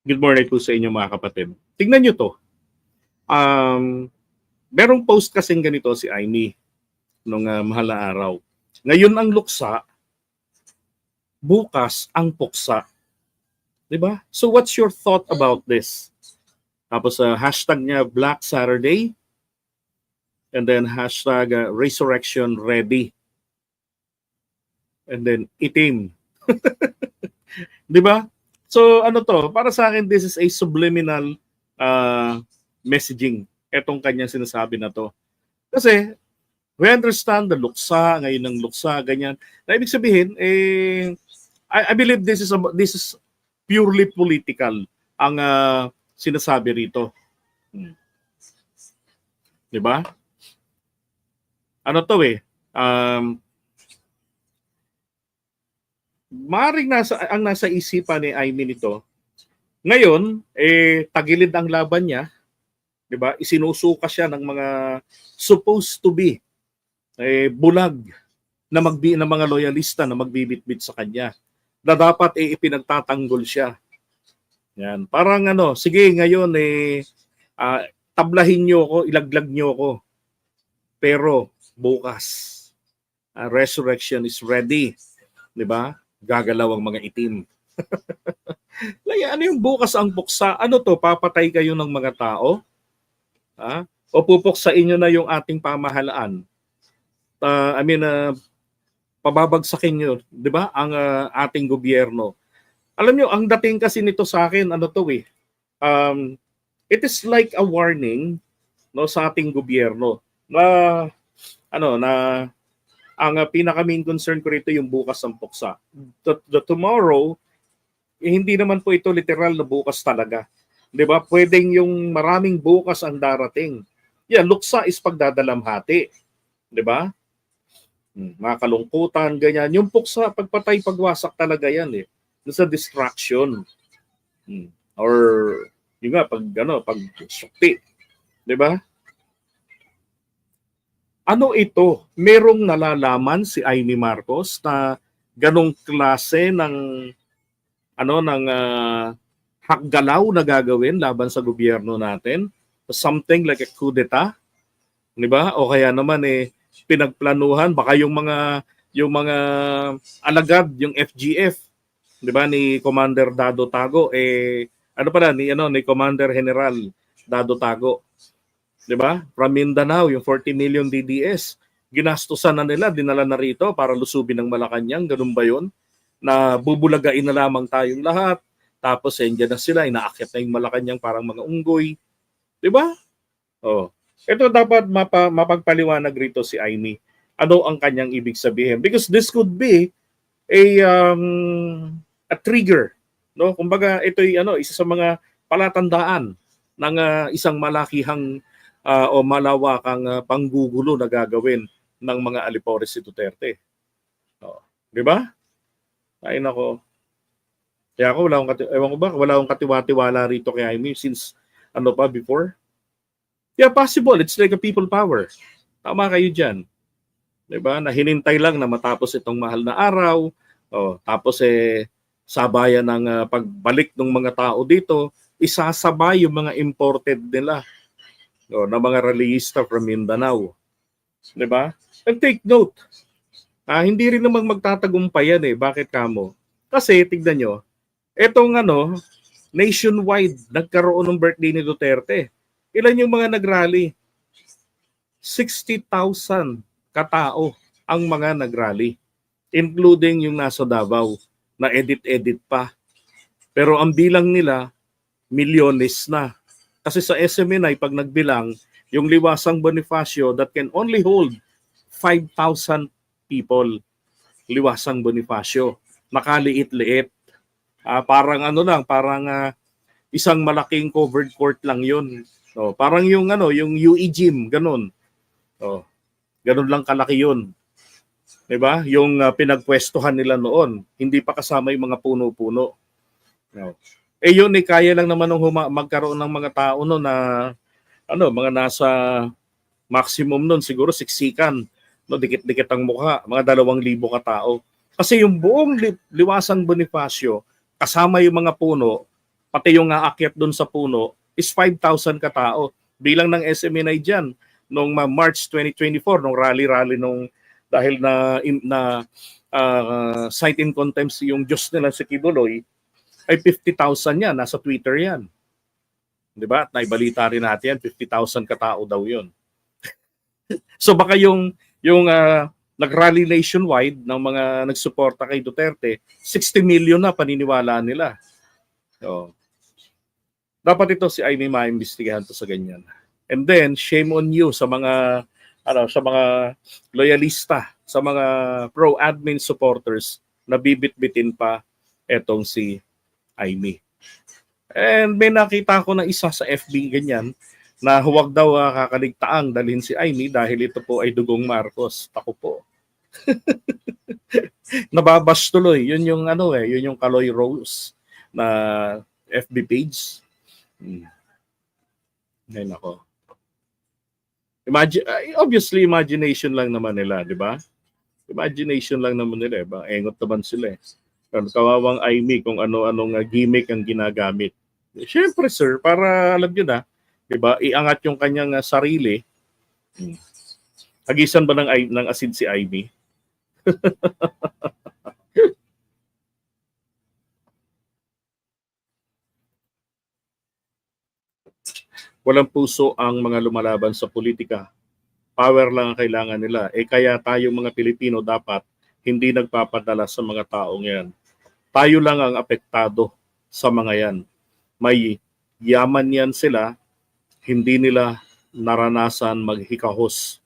Good morning po sa inyo mga kapatid. Tingnan nyo to. Um, Merong post kasing ganito si Aimee nung mahal na araw. Ngayon ang luksa, bukas ang puksa. Diba? So what's your thought about this? Tapos hashtag niya Black Saturday and then hashtag Resurrection Ready. And then itim. Diba? So ano to, para sa akin this is a subliminal messaging. Etong kanyang sinasabi na to. Kasi we understand the luksa, ngayon ng luksa, ganyan. Na ibig sabihin, I believe this is purely political ang sinasabi rito. Diba? Ano to maaaring ang nasa isipan ni Aimee nito, ngayon, tagilid ang laban niya, di ba? Isinusuka siya ng mga supposed to be bulag na ng mga loyalista na magbibitbit sa kanya. Na dapat ipinagtatanggol siya. Yan. Parang sige ngayon tablahin niyo ako, ilaglag niyo ako. Pero bukas, resurrection is ready. Di ba? Gagalaw ang mga itim. Ano yung bukas ang puksa? Ano to? Papatay kayo ng mga tao? Ha? O pupuksain nyo na yung ating pamahalaan? Pababagsakin nyo, di ba? Ang ating gobyerno. Alam nyo, ang dating kasi nito sa akin, it is like a warning sa ating gobyerno na ang pinaka-main concern ko rito yung bukas ang puksa. The tomorrow, hindi naman po ito literal na bukas talaga. 'Di ba? Pwedeng yung maraming bukas ang darating. Yeah, luksa is pagdadalamhati. 'Di ba? Mga kalungkutan, ganyan. Yung puksa, pagpatay, pagwasak talaga yan sa distraction. Or yung nga, pag sukti. 'Di ba? Ano ito? Merong nalalaman si Aimee Marcos na ganong klase ng hakgalaw na gagawin laban sa gobyerno natin? Something like a coup d'etat? 'Di ba? O kaya naman pinagplanuhan baka yung mga alagad, yung FGF, 'di ba, ni Commander Dado Tago ni Commander General Dado Tago. 'Di ba? From Mindanao, yung 40 million DDS, ginastusan na nila, dinala na rito para lusubin ng Malacanang, ganun ba 'yon? Na bubulagain na lamang tayong lahat. Tapos nandiyan na sila, inaakyat na yung Malacanang parang mga unggoy. 'Di ba? Oh. Ito dapat mapagpaliwanag rito si Aimee. Ano ang kanyang ibig sabihin? Because this could be a trigger, no? Kumbaga ito'y isa sa mga palatandaan ng isang malakihang o malawakang panggugulo na gagawin ng mga alipores si Duterte. Oh, 'di ba? Ay nako. Kaya ako wala akong katiwa-tiwala rito kay Aimee since before. Yeah, possible. It's like a people power. Tama kayo diyan. 'Di ba? Na hinintay lang na matapos itong mahal na araw. Oh, tapos sabayan ng pagbalik ng mga tao dito, isasabay yung mga imported nila. Na mga rallyista from Mindanao. 'Di ba? And take note. Hindi rin namang magtatagumpay yan Bakit kamo? Kasi tignan nyo, etong nationwide nagkaroon ng birthday ni Duterte. Ilan yung mga nagrally? 60,000 katao ang mga nagrally. Including yung nasa Davao na edit-edit pa. Pero ang bilang nila, milyones na. Kasi sa SMNI, pag nagbilang, yung Liwasang Bonifacio that can only hold 5,000 people. Liwasang Bonifacio. Nakaliit-liit. Parang isang malaking covered court lang yun. Parang yung UE gym, ganun. Ganun lang kalaki yun. 'Di ba? Yung pinagpwestuhan nila noon, hindi pa kasama yung mga puno-puno. Yun kaya lang naman magkaroon ng mga tao no na mga nasa maximum nun siguro siksikan, dikit-dikit ang mukha, mga 2,000 katao. Kasi yung buong Liwasang Bonifacio, kasama yung mga puno, pati yung aakyat doon sa puno is 5,000 katao. Bilang ng SMNI dyan, noong March 2024, nung rally-rally nung dahil cite in contempt yung Diyos nila si Kibuloy, ay 50,000 yan. Nasa Twitter yan. Di ba? At naibalita rin natin yan, 50,000 katao daw yun. So baka yung nag-rally nationwide ng mga nagsuporta kay Duterte, 60 million na paniniwala nila. So, dapat ito si Aimee maimbestigahan to sa ganyan. And then shame on you sa mga sa mga loyalista, sa mga pro-admin supporters na bibit-bitin pa etong si Aimee. And may nakita ko na isa sa FB ganyan na huwag daw kakaligtaang dalhin si Aimee dahil ito po ay dugong Marcos. Tako po. Nababash tuloy. Yun yung yun yung Kaloy Rose na FB page. Ay nako. Obviously imagination lang naman nila, di ba? Imagination lang naman nila, ba? Engot naman sila eh. Kawawang Aimee kung ano-anong gimmick ang ginagamit. Siyempre sir, para alam nyo na, di ba? Iangat yung kanyang sarili. Hagisan ba ng asid si Aimee? Walang puso ang mga lumalaban sa politika. Power lang ang kailangan nila. Kaya tayong mga Pilipino dapat hindi nagpapadala sa mga taong yan. Tayo lang ang apektado sa mga yan. May yaman yan sila, hindi nila naranasan maghikahos.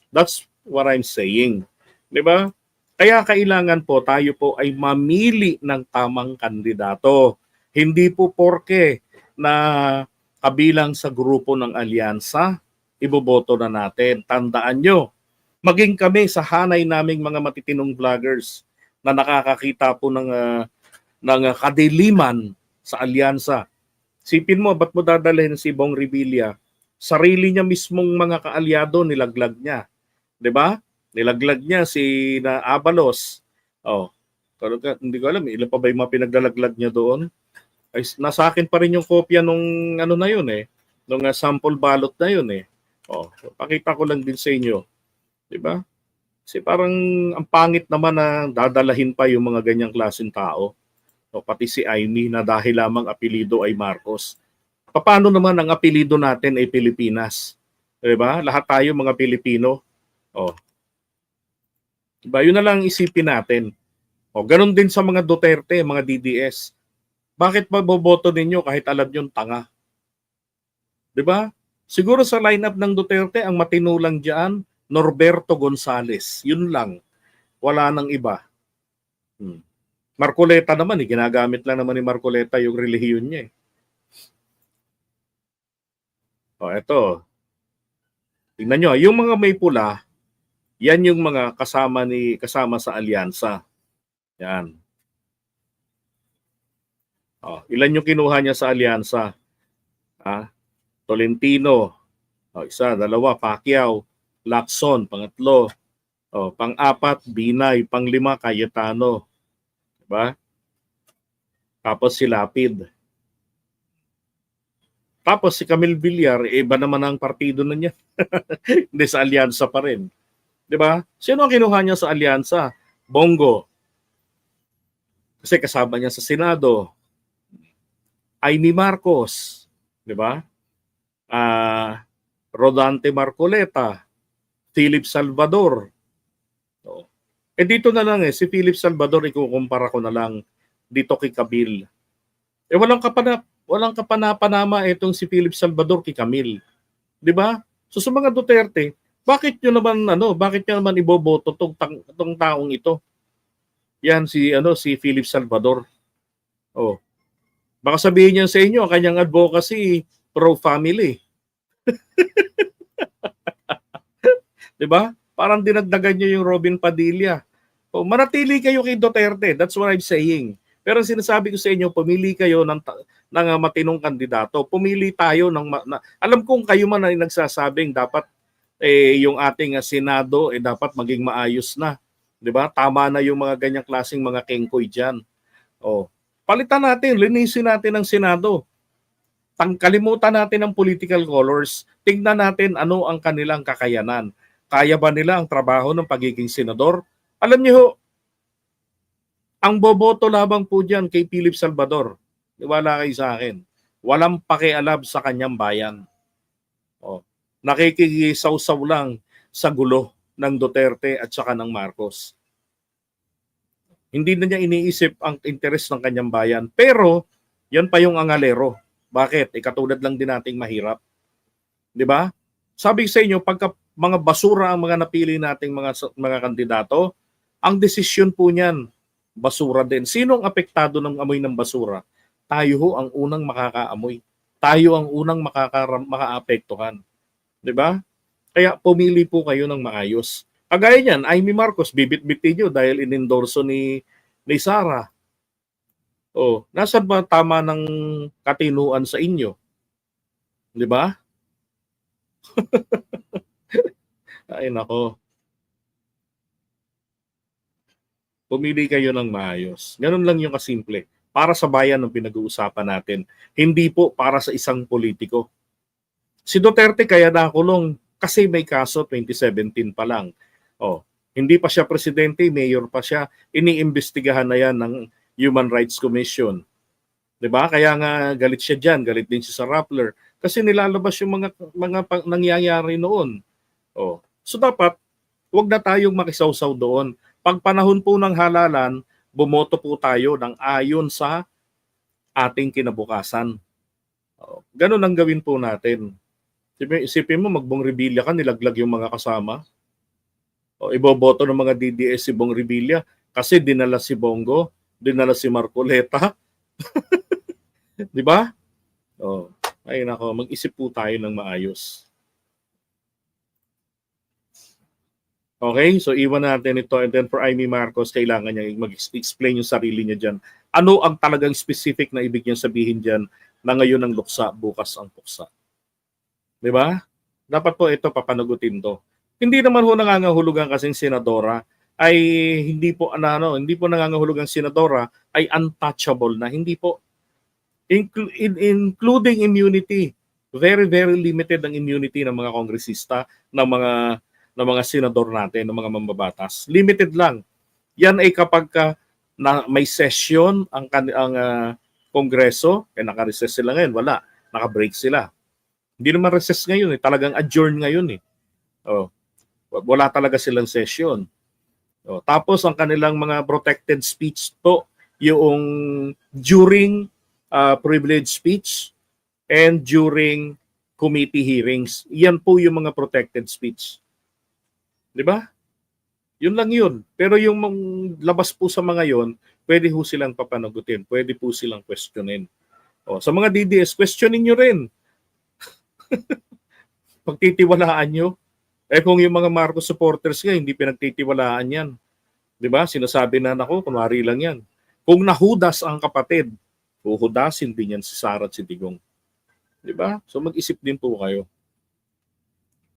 That's what I'm saying. Di ba? Kaya kailangan po tayo po ay mamili ng tamang kandidato. Hindi po porke na kabilang sa grupo ng alyansa, iboboto na natin. Tandaan nyo, maging kami sa hanay naming mga matitinong vloggers na nakakakita po ng kadiliman sa alyansa. Sipin mo, ba't mo dadalhin si Bong Revilla? Sarili niya mismong mga kaalyado, nilaglag niya. 'Di ba? Nilaglag niya si Abalos. Hindi ko alam, ilan pa ba yung mga pinaglalaglag niya doon? Ay, nasa akin pa rin yung kopya nung na yun eh. Nung sample ballot na yun eh. Pakita ko lang din sa inyo. 'Di ba? Kasi parang ang pangit naman na dadalahin pa yung mga ganyang klaseng tao. Pati si Aimee na dahil lamang apelido ay Marcos. Paano naman ang apelido natin ay Pilipinas? 'Di ba? Lahat tayo mga Pilipino. Diba? Yun na lang isipin natin. Ganun din sa mga Duterte, mga DDS. Bakit ba boboto ninyo kahit alam nyo tanga? Diba? Siguro sa lineup ng Duterte, ang matinulang dyan, Norberto Gonzales. Yun lang. Wala nang iba. Marcoleta naman, ginagamit lang naman ni Marcoleta yung relihiyon niya. Eto. Tingnan nyo, yung mga may pula, yan yung mga kasama sa alyansa. Yan. Ilan yung kinuha niya sa alyansa? Tolentino. Isa, dalawa, Pacquiao. Lacson, pangatlo. Pang-apat, Binay. Pang-lima, Cayetano. Diba? Tapos si Lapid. Tapos si Camille Villar, iba naman ang partido na niya. Hindi, sa alyansa pa rin. Diba? Sino ang kinuha niya sa alyansa? Bongo. Kasi kasama niya sa Senado. Aimee Marcos. Diba? Rodante Marcoleta. Philip Salvador. Dito na lang si Philip Salvador, ikukumpara ko na lang dito kay Camille. Walang kapana-panama itong si Philip Salvador kay Camille. Diba? So sa mga Duterte, bakit nyo naman iboboto tong taong ito? Yan si Philip Salvador. Baka sabihin niya sa inyo ang kanyang advocacy pro-family. 'Di ba? Parang dinagdagan niyo yung Robin Padilla. Manatili kayo kay Duterte. That's what I'm saying. Pero sinasabi ko sa inyo, pumili kayo ng matinong kandidato. Pumili tayo alam kong kayo man ay nagsasabing dapat yung ating Senado dapat maging maayos na. 'Di ba? Tama na yung mga ganyang klaseng mga kengkoy diyan. Palitan natin, linisin natin ang Senado. Kalimutan natin ang political colors. Tingnan natin ano ang kanilang kakayanan. Kaya ba nila ang trabaho ng pagiging senador? Alam niyo, ang boboto labang po dyan kay Philip Salvador. Wala kayo sa akin. Walang pakialam sa kanyang bayan. O, nakikisaw-saw lang sa gulo ng Duterte at saka ng Marcos. Hindi na niya iniisip ang interes ng kanyang bayan. Pero, yan pa yung angalero. Bakit? Katulad lang din nating mahirap. Di ba? Sabi sa inyo, pagka mga basura ang mga napili nating mga kandidato, ang desisyon po niyan, basura din. Sino ang apektado ng amoy ng basura? Tayo ho ang unang makakaamoy. Tayo ang unang makaapektuhan. Di ba? Kaya pumili po kayo ng maayos. Kagaya niyan, Amy Marcos, bibit-bitin nyo dahil inendorso ni Sara. Oh, nasaan ba tama ng katinuan sa inyo? Di ba? Ay nako. Pumili kayo ng maayos. Ganun lang yung kasimple. Para sa bayan ang pinag-uusapan natin. Hindi po para sa isang politiko. Si Duterte kaya nakulong kasi may kaso 2017 pa lang. Oh, hindi pa siya presidente, mayor pa siya. Iniimbestigahan na yan ng Human Rights Commission. 'Di ba? Kaya nga galit siya diyan, galit din siya sa Rappler kasi nilalabas yung mga nangyayari noon. Oh. So dapat wag na tayong makisawsaw doon. Pag panahon po ng halalan, bumoto po tayo ng ayon sa ating kinabukasan. Oh. Ganun ang gawin po natin. Isipin mo magbong Revilla ka, nilaglag yung mga kasama. O iboboto ng mga DDS si Bong Revilla kasi dinala si Bongo, dinala si Marcoleta. 'Di ba? Oh, ay nako, mag-isip po tayo ng maayos. Okay, so iwan natin ito and then for Amy Marcos, kailangan niya mag-explain yung sarili niya dyan. Ano ang talagang specific na ibig niyang sabihin dyan na ngayon ang luksa, bukas ang puksa. 'Di ba? Dapat po ito papanagutin to. Hindi naman ho nangangahulugan kasing senadora ay hindi po hindi po nangangahulugang senadora ay untouchable na, hindi po. Including immunity. Very very limited ang immunity ng mga kongresista, ng mga senador natin, ng mga mambabatas. Limited lang. Yan ay kapag na may session ang kongreso, naka-recess sila ngayon, wala, naka-break sila. Hindi naman recess ngayon, talagang adjourn ngayon . Oh. Wala talaga silang session. Oh, tapos ang kanilang mga protected speech po, yung during privilege speech and during committee hearings. Yan po yung mga protected speech. 'Di ba? Yun lang yun. Pero yung labas po sa mga yon, pwede ho silang papanagutin, pwede po silang questionin. Oh, sa mga DDS, questionin nyo rin. Pagtitiwalaan nyo. Kung yung mga Marcos supporters nga, hindi pinagtitiwalaan yan. Di ba? Sinasabi na nako, kunwari lang yan. Kung nahudas ang kapatid, huhudasin din yan si Sara at si Digong. Di ba? So mag-isip din po kayo.